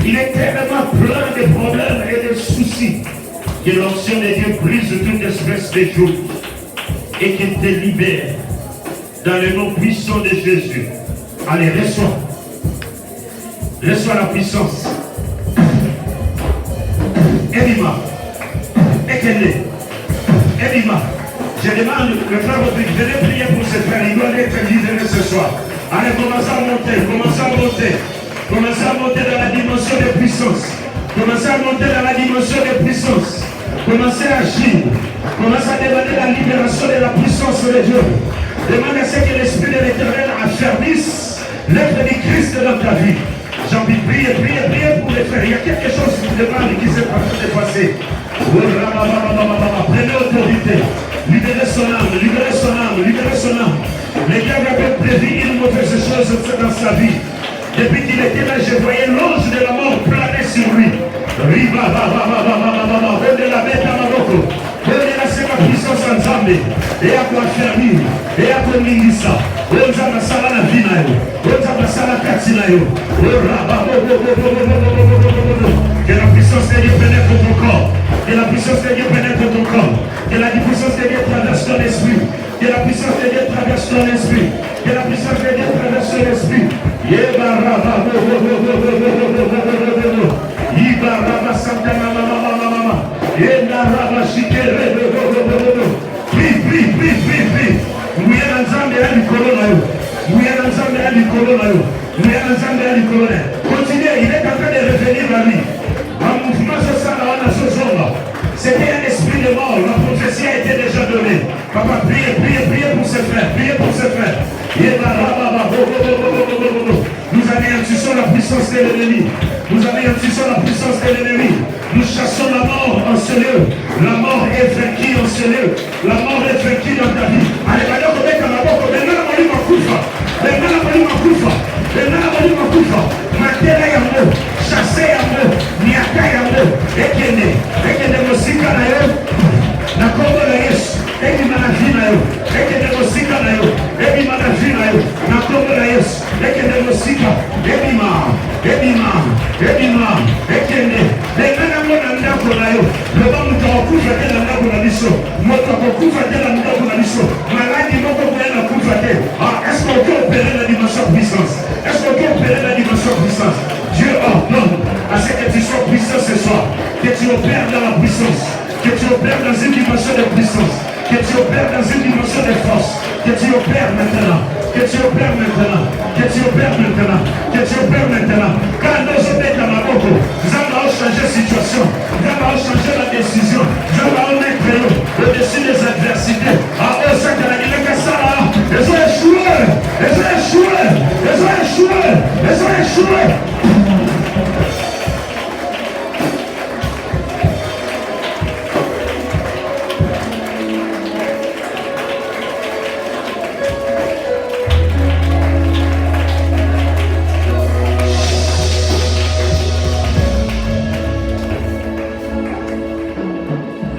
Il est tellement plein de problèmes et de soucis. Que l'onction de Dieu brise toute espèce de joug et qu'il te libère dans le nom puissant de Jésus. Allez, reçois. Reçois la puissance. Edima. Ekele. Edima. Je demande le frère Rodrigue, venez prier pour ce frère. Il doit être libéré ce soir. Allez, commencez à monter. Commencez à monter. Commencez à monter dans la dimension de puissance. Commencez à monter dans la dimension de puissance. Commencez à agir. Commencez à demander la libération de la puissance de Dieu. Demande à ce que l'Esprit de l'Éternel affermisse l'œuvre du Christ dans ta vie. J'ai envie de prier, prier, prier pour les frères. Il y a quelque chose qui demande qui s'est en train de passer. Prenez autorité. Libérez son âme, libérez son âme, libérez son âme. Le diable avait prévu une mauvaise chose dans sa vie. Depuis qu'il était là, je voyais l'ange de la mort planer sur lui. Riba, de la bête à Marocco. C'est ma puissance en Zambé. Et à quoi faire vivre. Et à quoi ministre. Oza basala la vie na yo. Oza basala kati na yo. Que la puissance de Dieu pénètre ton corps. Que la puissance de Dieu pénètre ton corps. Que la puissance de Dieu traverse ton esprit. Que la puissance de Dieu traverse ton esprit. Que la puissance de Dieu traverse ton esprit. Continuez, il est en train de revenir à lui. Un mouvement social dans la zone. C'était un esprit de mort, la prophétie a été déjà donnée. Papa, priez, priez, priez pour ses frères, priez pour ses frères. Nous anéantissons la puissance de l'ennemi. Nous anéantissons la puissance de l'ennemi. Nous chassons la mort en ce lieu. La mort est vaincue en ce lieu. La mort est vaincue dans ta vie. Allez, maintenant, on met à la boque. Maintenant, on va kufa. Maintenant, on va kufa. Maintenant, on va kufa. Matera yango. Chasser yango. Niaka yango. Ekene mosika na yo. Na kombo na Yesu. Ekene na vie na yo. Ekene mosika na yo. Ekene na vie na yo. Na kombo na Yesu. Ekene mosika. Ekene. Ekene mona ndako na yo. Loba mutu akufa te na ndako na biso. Moto akufa te na ndako na biso. Maladi moko na kufa te. Est-ce qu'on peut opérer la dimension puissance? Est-ce qu'on peut opérer la dimension puissance? Dieu ordonne à ce que tu sois puissant ce soir. Que tu opères dans la puissance. Que tu opères dans une dimension de puissance. Que tu opères dans une dimension de force. Que tu opères maintenant. Que tu opères maintenant. Que tu opères maintenant. Que tu opères maintenant. Quand nous sommes dans ma boque, nous allons changer la situation. Nous allons changer la décision. Nous allons mettre au-dessus des adversités. À eux, ça,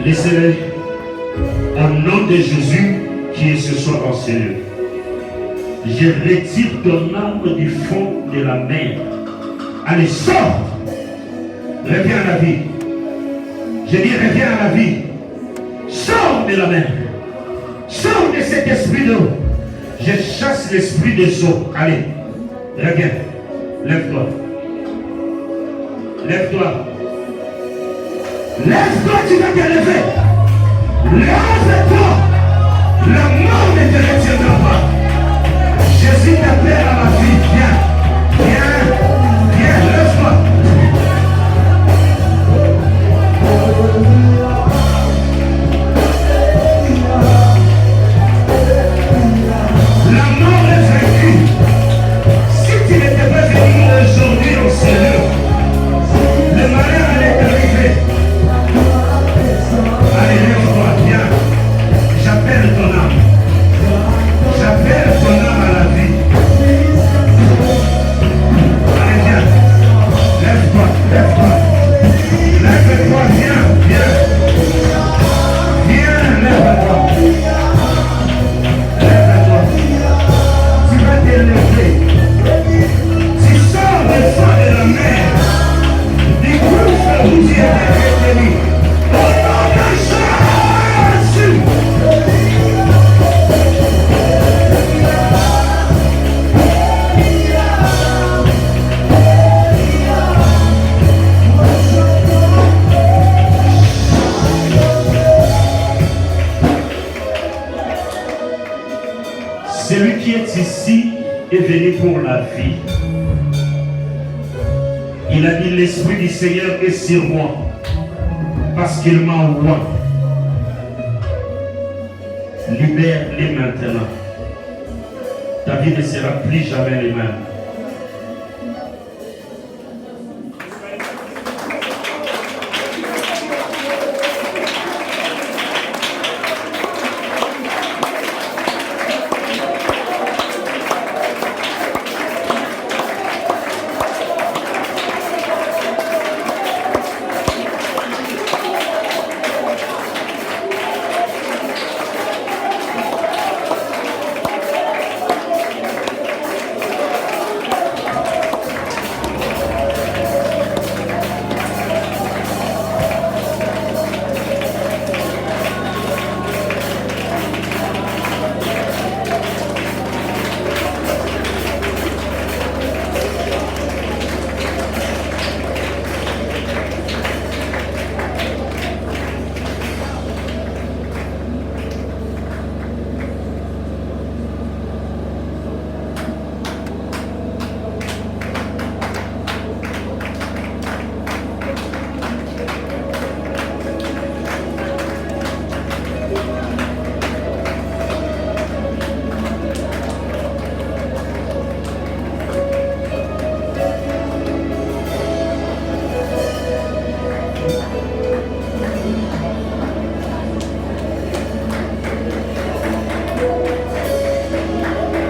Laissez-les au nom de Jésus qui est ce soir en ces lieux. Je retire ton âme du fond de la mer. Allez, sors! Reviens à la vie. Je dis reviens à la vie. Sors de la mer. Sors de cet esprit d'eau. Je chasse l'esprit des eaux. Allez, reviens. Lève-toi. Lève-toi. Lève-toi, tu vas te lever. Lève-toi. La mort ne te retiendra pas. Jésus t'appelle à la vie. Viens. Viens. Viens. Lève-toi. La mort est vaincue. Si tu n'étais pas venu aujourd'hui au Seigneur, le malheur allait t'arriver. Allez, lève-toi, viens. J'appelle ton âme. J'appelle ton âme à la vie. Allez, viens. Lève-toi, lève-toi. Lève-toi, viens, viens. Viens, lève-toi. Lève-toi. Tu vas t'élever. Tu sors le sang de la mer. Du gouffre où tu étais retenu. Au nom de Jésus. Celui qui est ici est venu pour la vie. Il a dit l'Esprit du Seigneur est sur moi parce qu'il m'a oint. Libère-les maintenant. Ta vie ne sera plus jamais les mêmes.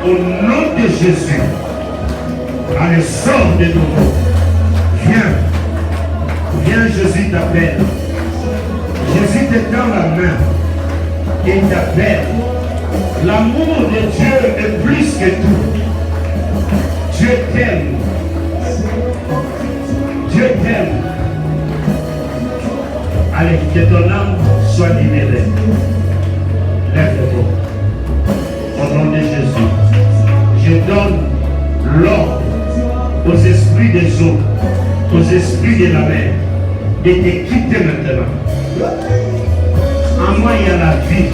Au nom de Jésus, allez, sors de nouveau. Viens. Viens, Jésus t'appelle. Jésus te tend la main et t'appelle. L'amour de Dieu est plus que tout. Dieu t'aime. Dieu t'aime. Allez, que ton âme soit libérée. Lève-toi. Au nom de Jésus. Je donne l'ordre aux esprits des eaux, aux esprits de la mer, de te quitter maintenant. En moi, il y a la vie.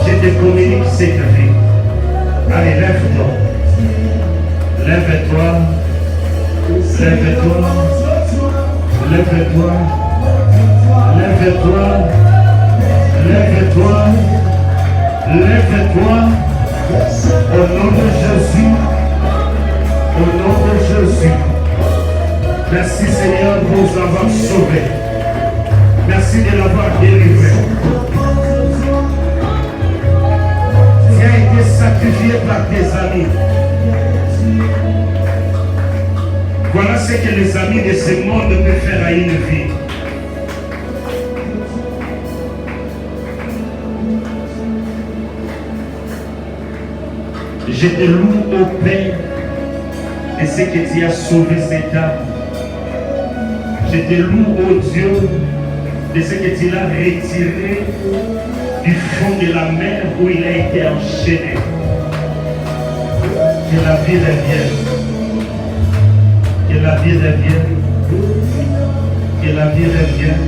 Je te communique cette vie. Allez, lève-toi. Lève-toi. Lève-toi. Lève-toi. Lève-toi. Lève-toi. Lève-toi. Au nom de Jésus. Au nom de Jésus. Merci Seigneur pour nous avoir sauvés. Merci de l'avoir délivré. Tu as été sacrifié par tes amis. Voilà ce que les amis de ce monde peuvent faire à une vie. Je te loue au Père de ce que tu as sauvé cette âme. Je te loue au Dieu de ce que tu l'as retiré du fond de la mer où il a été enchaîné. Que la vie revienne. Que la vie revienne. Que la vie revienne.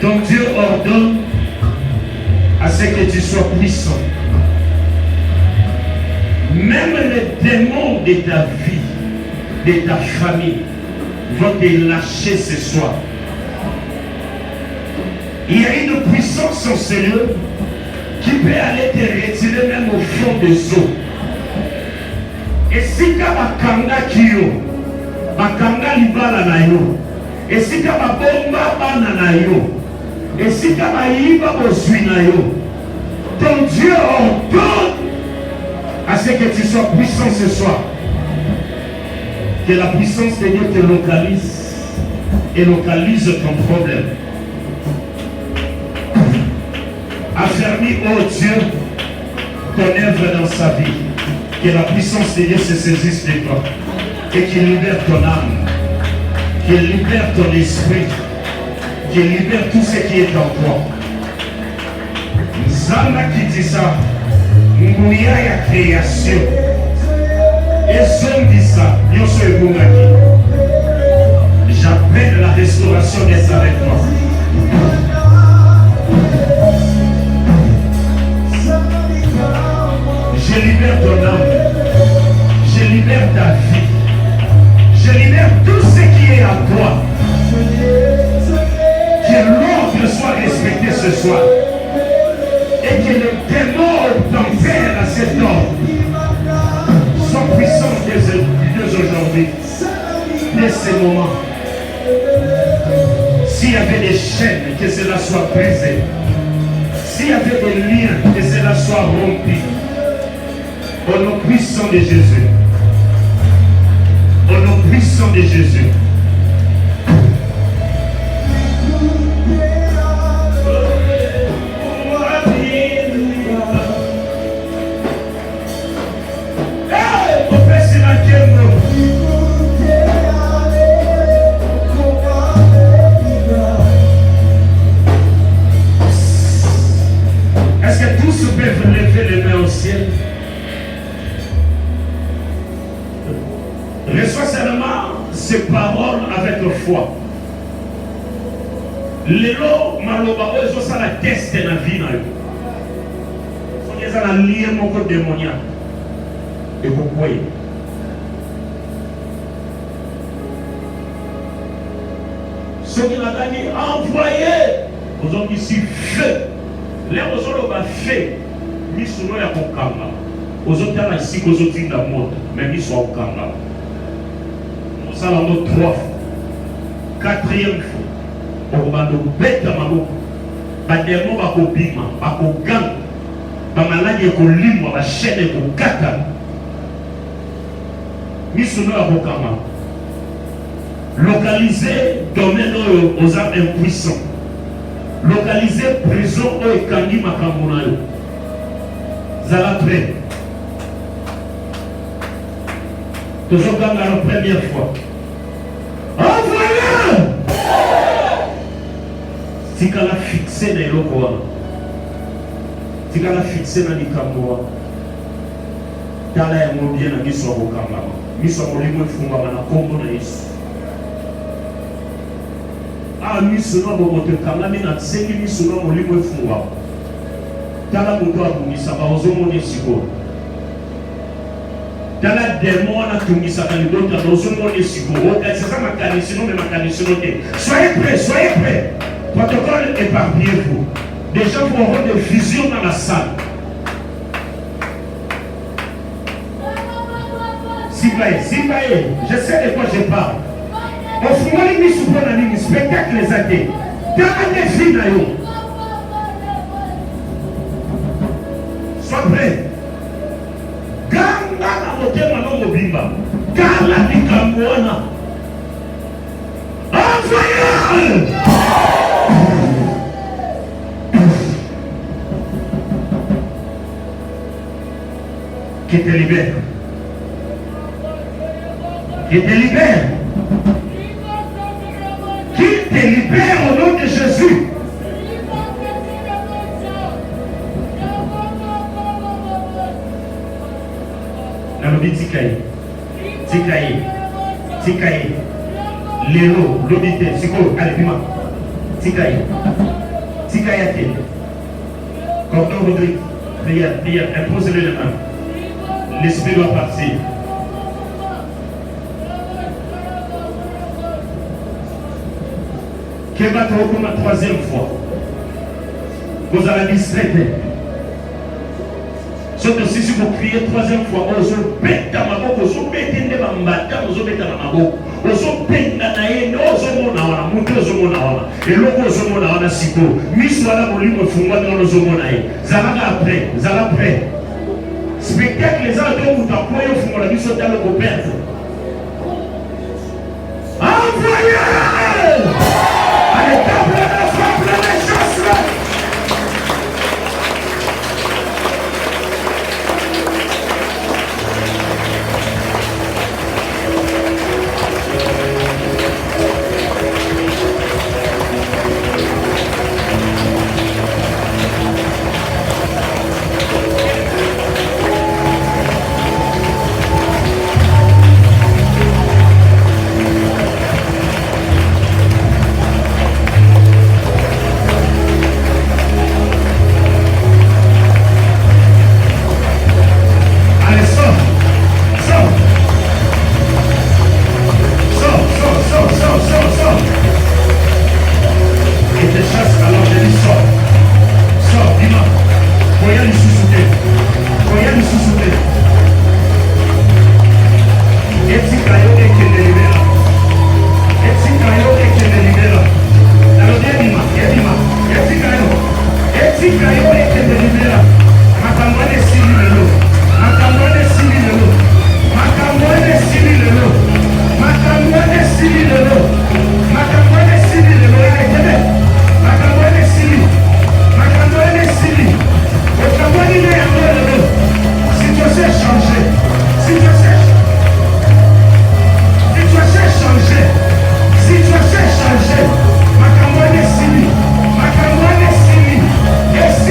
Donc Dieu ordonne à ce que tu sois puissant. Même les démons de ta vie, de ta famille, vont te lâcher ce soir. Il y a une puissance en Seigneur qui peut aller te retirer même au fond des eaux. Et si tu as bakanga kiyo, bakanga libala na yo, et si tu as babomba bana na yo, et si tu as baïba bozui na yo, ton Dieu ordonne à ce que tu sois puissant ce soir. Que la puissance de Dieu te localise et localise ton problème. Affermis, oh Dieu, ton œuvre dans sa vie. Que la puissance de Dieu se saisisse de toi et qu'il libère ton âme, qu'il libère ton esprit, qu'il libère tout ce qui est en toi. Zama qui dit ça, Mouya ya création. Et son dit ça, j'appelle la restauration des avec moi. Je libère ton âme. Je libère ta vie. Je libère tout ce qui est à toi. Que l'ordre soit respecté ce soir. Et que le démon obtempère à cet ordre. Sois puissant dès aujourd'hui. Dès ces moments. S'il y avait des chaînes, que cela soit brisé. S'il y avait des liens, que cela soit rompu. Au nom puissant de Jésus. Au nom puissant de Jésus. Est-ce que tous peuvent lever les mains au ciel? Reçois seulement ces paroles avec foi. Lelo maloba oyo ça la teste na vie na yo. Soki eza na lien moko démoniaque. Et pourquoi? Soki na dani envoyé aux ici feu. Les gens va fait, mis sur nous à Kokanga. Aux autres là ici, aux autres dans le monde, mais mis sur Kokanga. Nous allons 3 fois. 4e fois. On va nous bête à ma boue. Pas des mots, pas qu'au bima, pas qu'au gang. ba maladie ekolimwa ba chaîne ekokata miso no abokama localiser domaine aux âmes impuissants localiser prison oyo ekangi makambo na yo zala prêt tozokanga la première fois envoyé tikala fixe na eloko wana tikala fixe na likambo wana tala yango bien na miso ya kokangama miso ya molimo efungama na kombo na yesu miso na bomoto ekangami na nsengi miso na molimo efungama tala moto abungisaka ozomona esikoyo tala démon wana atungisaka libota ozomona esikoyo okaisaka makanisi no me makanisi no te soyez prêts protocole épargnez-vous déjà vous aurez des visions dans la salle Simbaye, je sais de quoi je parle. Au final, il y a un spectacle les athées. Dans un défi, sois prêt. Ganga na motema no mobimba. Gala likamwana. Envoyez! Qui te libère. Qui te libère. Qui te libère au nom de Jésus. Nalobi tikaye. Lelo, lobite, siko, alibima. Tikaye ate. Corton Rodrigue, prière, imposez-le les mains. L'esprit doit partir. Qui va te reconnaître la troisième fois. Vous allez distraiter. Sauf que si vous criez troisième fois, vous bêtez à ma boque, vous bêtez à ma mbata, vous bêtez à ma boque, vous bêtez à ma haine, vous bêtez à ma moute, vous bêtez à ma et l'eau, vous bêtez à ma siko. Missoula, vous bêtez à ma vous bêtez Zala après. Spectacle, les autres, vous t'appoyez au fond de la mission dans le copain. Envoyez! Allez, tape les choses là! Yes,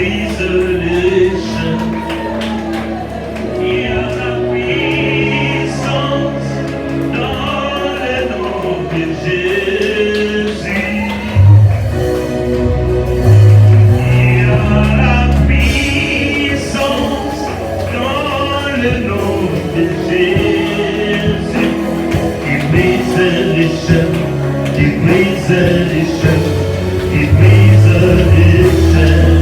brise les chaînes. Il y a la puissance dans le nom de Jésus. Il y a la puissance dans le nom de Jésus. Qui brise les chaînes, qui brise les chaînes, qui brise les chaînes.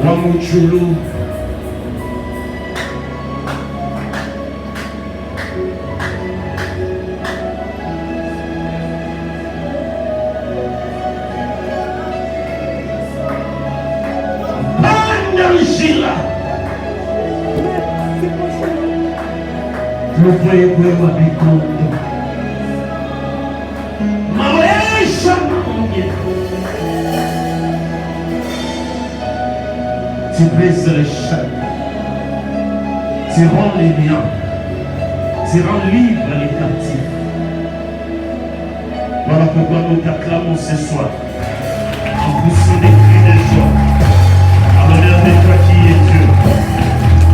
Wamuchulu. Bandalishila. Tupoye kwe mabikondo. Maisha maonye. Tu brises les chaînes, tu rends les liens, tu rends libre les captifs. Voilà pourquoi nous t'acclamons ce soir, en poussant des cris de joie, à l'honneur de toi qui es Dieu,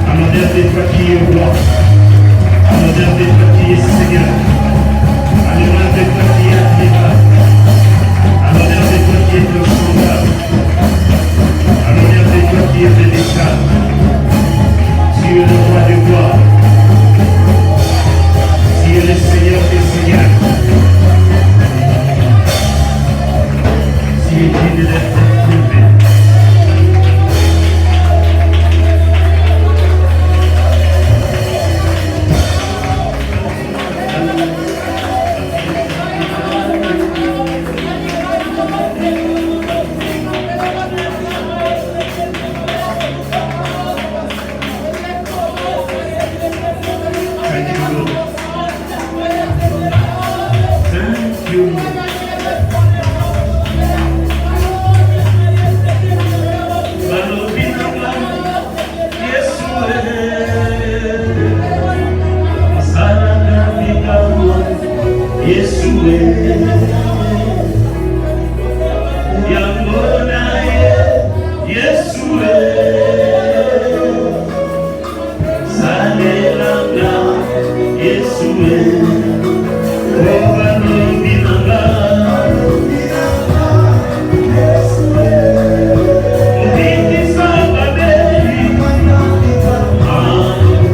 à l'honneur de toi qui es roi, à l'honneur de toi qui es Seigneur, à l'honneur de toi qui es admirable, à l'honneur de toi qui es le semblable. À l'honneur de toi qui es délicat, tu es le roi des rois, tu es le Seigneur des seigneurs, tu es digne d'être élevé.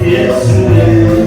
Yes,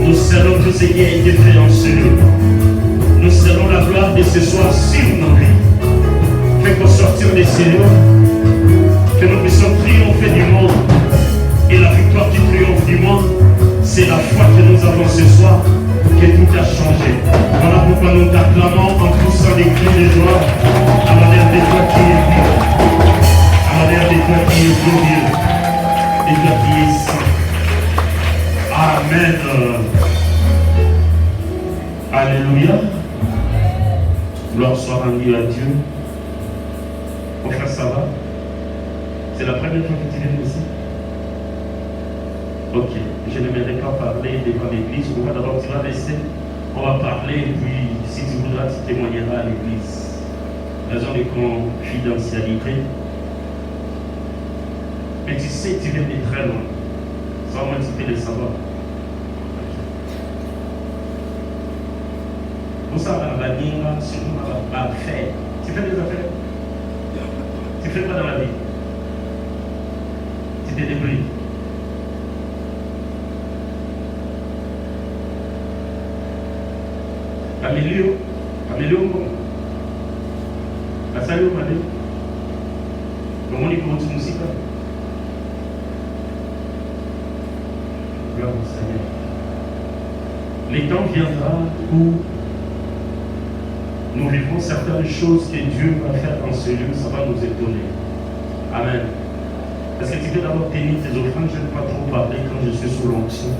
Nous scellons tout ce qui a été fait en ce lieu. Nous scellons la gloire de ce soir sur nos vies. Fais qu'au sortir de ces lieux, que nous puissions triompher du monde. Et la victoire qui triomphe du monde, c'est la foi que nous avons ce soir, que tout a changé. Voilà pourquoi nous t'acclamons en poussant des cris de joie à la l'air de toi qui est vivant, à la l'air de toi qui est glorieux, et toi qui es saint. Amen. Alléluia. Gloire soit rendue à Dieu. Mon frère, ça va? C'est la première fois que tu viens ici? Ok, je n'aimerais pas parler devant l'église. Pourquoi d'abord tu vas rester? On va parler et puis si tu voudras, tu témoigneras à l'église. Raison de confidentialité. Mais tu sais, tu viens de très loin. Ça au moins tu peux le savoir. Vous savez, la ligne, surtout à faire. Tu fais des affaires? Tu fais quoi dans la vie? Tu te débrouilles. Amélio, Asayo Mane, comment il compte musique? Gloire au Seigneur. Les temps viendra où nous vivrons certaines choses que Dieu va faire dans ce lieu, ça va nous étonner. Amen. Parce que tu peux d'abord tenir tes offrandes, je ne vais pas trop parler quand je suis sous l'onction.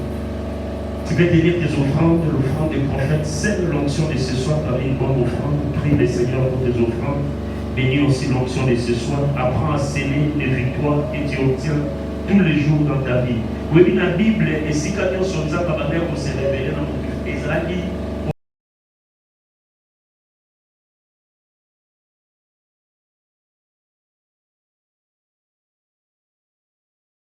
Tu peux tenir tes offrandes, l'offrande des prophètes, c'est l'onction de ce soir par une bonne offrande. Prie le Seigneur pour tes offrandes. Bénis aussi l'onction de ce soir. Apprends à sceller les victoires que tu obtiens tous les jours dans ta vie. Oui, la Bible, et si quelqu'un se dit, pour se révéler dans notre Israël,